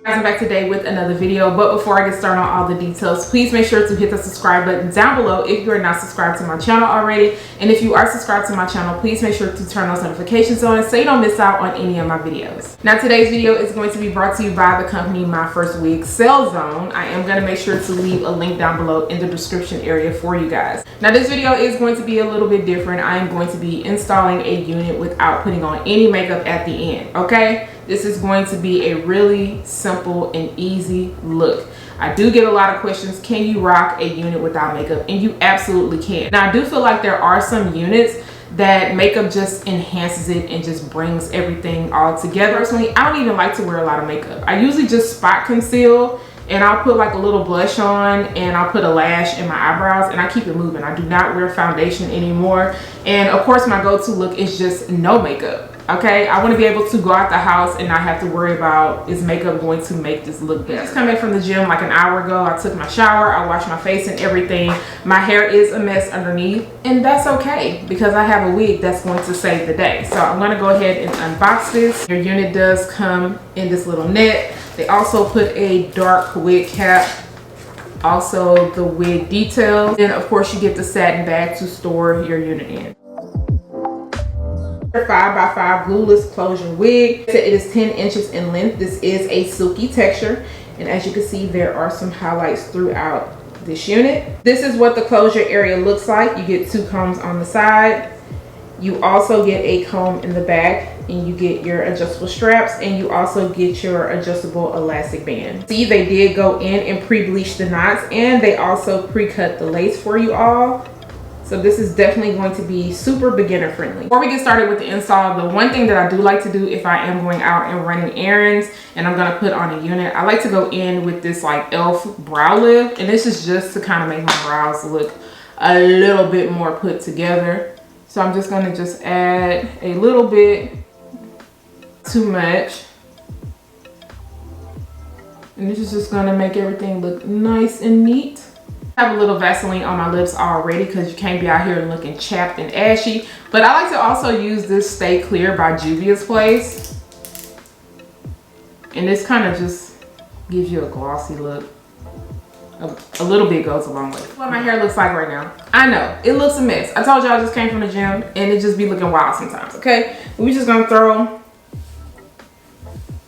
I'm back today with another video, but before I get started on all the details, please make sure to hit the subscribe button down below if you are not subscribed to my channel already. And if you are subscribed to my channel, please make sure to turn those notifications on so you don't miss out on any of my videos. Now today's video is going to be brought to you by the company Myfirstwig Sale Zone. I am going to make sure to leave a link down below in the description area for you guys. Now this video is going to be a little bit different. I am going to be installing a unit without putting on any makeup at the end, okay? This is going to be a really simple and easy look. I do get a lot of questions, can you rock a unit without makeup? And you absolutely can. Now I do feel like there are some units that makeup just enhances it and just brings everything all together. Personally, I don't even like to wear a lot of makeup. I usually just spot conceal and I'll put like a little blush on and I'll put a lash in my eyebrows and I keep it moving. I do not wear foundation anymore. And of course my go-to look is just no makeup. Okay, I want to be able to go out the house and not have to worry about, is makeup going to make this look better? I just come back from the gym like an hour ago. I took my shower, I washed my face and everything. My hair is a mess underneath and that's okay because I have a wig that's going to save the day. So I'm going to go ahead and unbox this. Your unit does come in this little net. They also put a dark wig cap, also the wig details, and of course you get the satin bag to store your unit in. 5x5 glueless closure wig. It is 10 inches in length. This is a silky texture, and as you can see there are some highlights throughout this unit. This is what the closure area looks like. You get 2 combs on the side. You also get a comb in the back, and you get your adjustable straps, and you also get your adjustable elastic band. See, they did go in and pre-bleach the knots, and they also pre-cut the lace for you all. So this is definitely going to be super beginner friendly. Before we get started with the install, the one thing that I do like to do if I am going out and running errands and I'm gonna put on a unit, I like to go in with this like e.l.f. brow lift. And this is just to kind of make my brows look a little bit more put together. So I'm just gonna just add a little bit, too much. And this is just gonna make everything look nice and neat. I have a little Vaseline on my lips already because you can't be out here looking chapped and ashy. But I like to also use this Stay Clear by Juvia's Place. And this kind of just gives you a glossy look. A little bit goes a long way. What my hair looks like right now. I know, it looks a mess. I told y'all I just came from the gym and it just be looking wild sometimes, okay? We're just gonna throw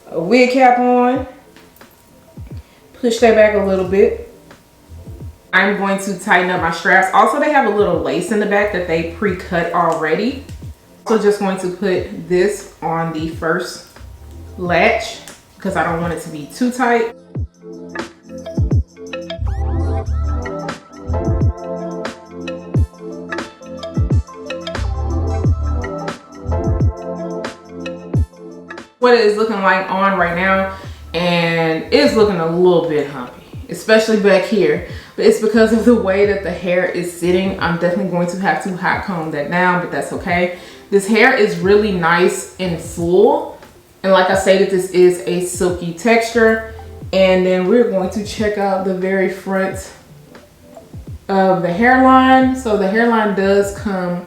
a wig cap on. Push that back a little bit. I'm going to tighten up my straps. Also, they have a little lace in the back that they pre-cut already. So just going to put this on the first latch because I don't want it to be too tight. What it is looking like on right now, and it's looking a little bit humpy, especially back here. But it's because of the way that the hair is sitting. I'm definitely going to have to hot comb that down, but that's okay. This hair is really nice and full. And like I stated, this is a silky texture. And then we're going to check out the very front of the hairline. So the hairline does come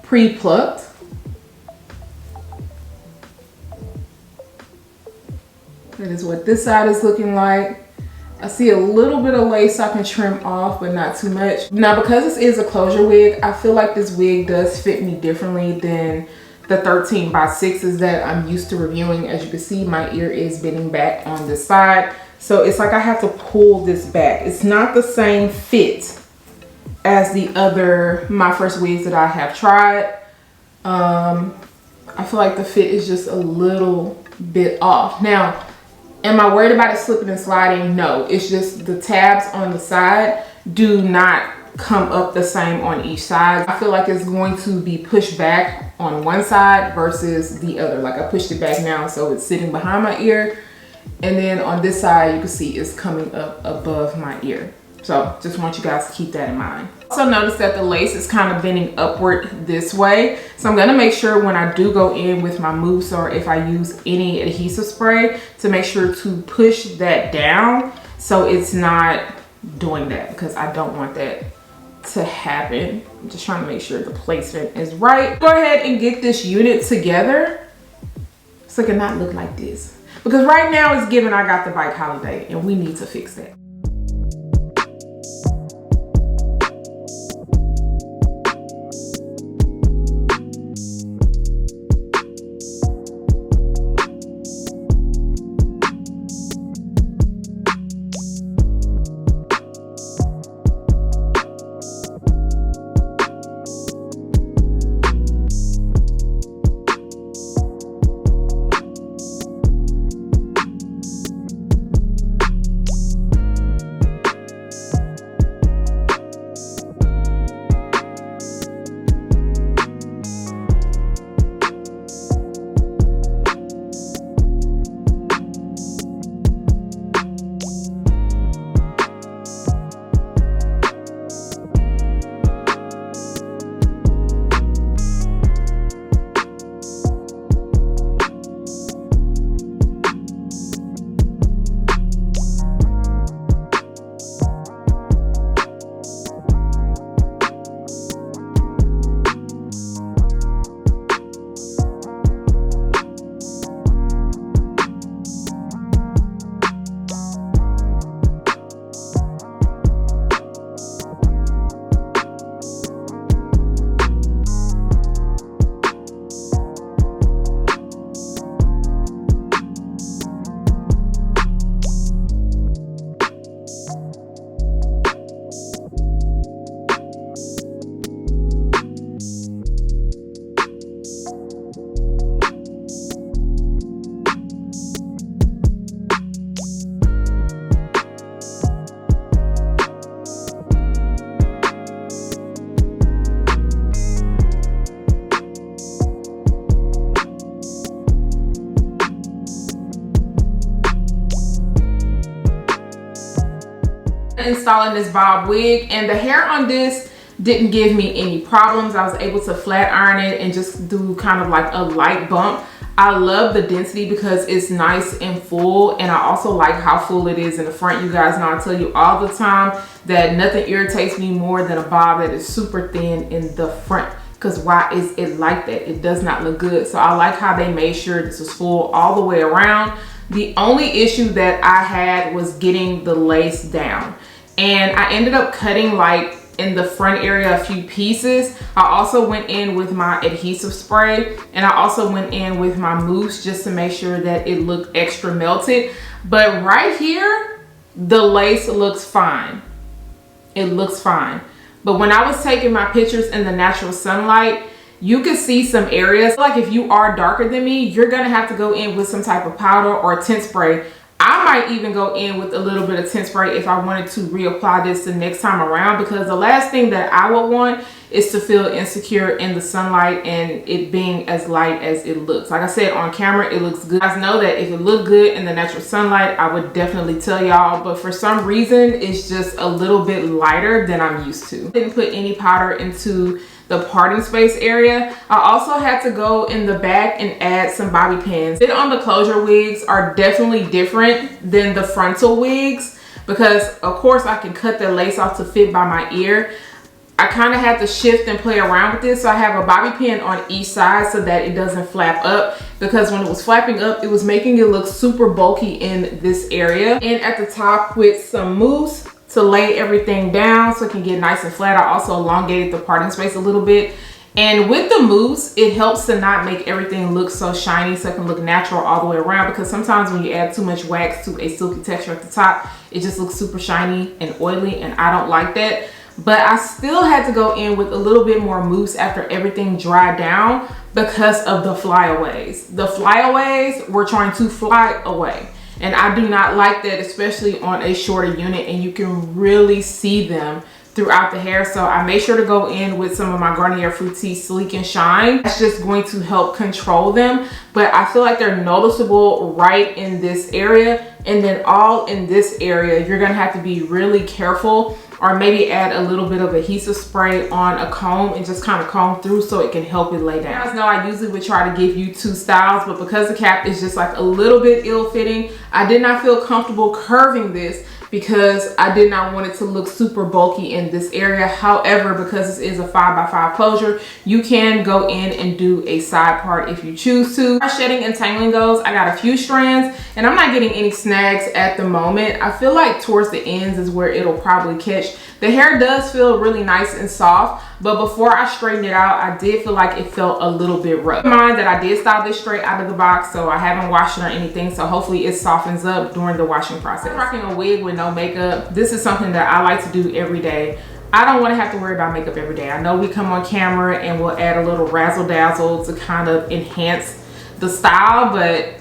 pre-plucked. That is what this side is looking like. I see a little bit of lace I can trim off, but not too much. Now, because this is a closure wig, I feel like this wig does fit me differently than the 13x6s that I'm used to reviewing. As you can see, my ear is bending back on this side. So it's like I have to pull this back. It's not the same fit as the other Myfirstwigs that I have tried. I feel like the fit is just a little bit off. Now, am I worried about it slipping and sliding? No, it's just the tabs on the side do not come up the same on each side. I feel like it's going to be pushed back on one side versus the other. Like I pushed it back now so it's sitting behind my ear. And then on this side, you can see it's coming up above my ear. So just want you guys to keep that in mind. Also notice that the lace is kind of bending upward this way. So I'm gonna make sure when I do go in with my mousse or if I use any adhesive spray to make sure to push that down so it's not doing that, because I don't want that to happen. I'm just trying to make sure the placement is right. Go ahead and get this unit together so it can not look like this. because right now it's giving I got the bike holiday and we need to fix that. Installing this bob wig, and the hair on this didn't give me any problems. I was able to flat iron it and just do kind of like a light bump. I love the density because it's nice and full, and I also like how full it is in the front. You guys know I tell you all the time that nothing irritates me more than a bob that is super thin in the front, because why is it like that? It does not look good. So I like how they made sure this was full all the way around. The only issue that I had was getting the lace down, and I ended up cutting like in the front area a few pieces. I also went in with my adhesive spray, and I also went in with my mousse just to make sure that it looked extra melted. But right here, the lace looks fine. It looks fine. But when I was taking my pictures in the natural sunlight, you can see some areas. Like if you are darker than me, you're gonna have to go in with some type of powder or tint spray. I might even go in with a little bit of tint spray if I wanted to reapply this the next time around, because the last thing that I would want is to feel insecure in the sunlight and it being as light as it looks. Like I said, on camera, it looks good. You guys know that if it looked good in the natural sunlight, I would definitely tell y'all, but for some reason, it's just a little bit lighter than I'm used to. Didn't put any powder into the parting space area. I also had to go in the back and add some bobby pins. Fit on the closure wigs are definitely different than the frontal wigs, because of course I can cut the lace off to fit by my ear. I kind of had to shift and play around with this. So I have a bobby pin on each side so that it doesn't flap up, because when it was flapping up, it was making it look super bulky in this area. And at the top with some mousse to lay everything down so it can get nice and flat. I also elongated the parting space a little bit. And with the mousse, it helps to not make everything look so shiny, so it can look natural all the way around, because sometimes when you add too much wax to a silky texture at the top, it just looks super shiny and oily, and I don't like that. But I still had to go in with a little bit more mousse after everything dried down because of the flyaways. The flyaways were trying to fly away, and I do not like that, especially on a shorter unit, and you can really see them throughout the hair. So I made sure to go in with some of my Garnier Fructis Sleek and Shine. That's just going to help control them, but I feel like they're noticeable right in this area, and then all in this area you're gonna have to be really careful, or maybe add a little bit of adhesive spray on a comb and just kind of comb through so it can help it lay down. You guys know I usually would try to give you two styles, but because the cap is just like a little bit ill-fitting, I did not feel comfortable curving this because I did not want it to look super bulky in this area. However, because this is a 5x5 closure, you can go in and do a side part if you choose to. As shedding and tangling goes, I got a few strands and I'm not getting any snags at the moment. I feel like towards the ends is where it'll probably catch. The hair does feel really nice and soft, but before I straightened it out, I did feel like it felt a little bit rough. Keep in mind that I did style this straight out of the box, so I haven't washed it or anything, so hopefully it softens up during the washing process. I'm rocking a wig with no makeup. This is something that I like to do every day. I don't want to have to worry about makeup every day. I know we come on camera and we'll add a little razzle dazzle to kind of enhance the style, but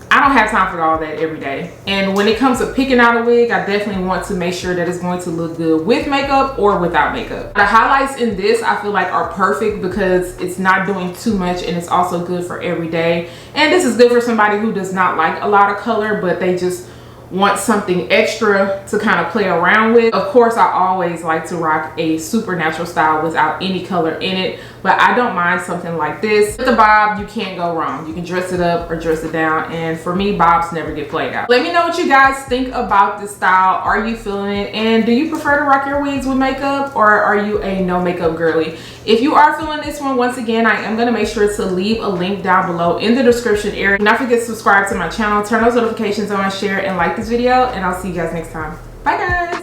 I don't have time for all that every day. And when it comes to picking out a wig, I definitely want to make sure that it's going to look good with makeup or without makeup. The highlights in this I feel like are perfect because it's not doing too much and it's also good for every day. And this is good for somebody who does not like a lot of color, but they just want something extra to kind of play around with. Of course, I always like to rock a super natural style without any color in it, but I don't mind something like this. With the bob, you can't go wrong. You can dress it up or dress it down, and for me, bobs never get played out. Let me know what you guys think about this style. Are you feeling it? And do you prefer to rock your wigs with makeup, or are you a no makeup girly? If you are feeling this one, once again, I am going to make sure to leave a link down below in the description area. Do not forget to subscribe to my channel, turn those notifications on, share, and like this video, and I'll see you guys next time. Bye guys.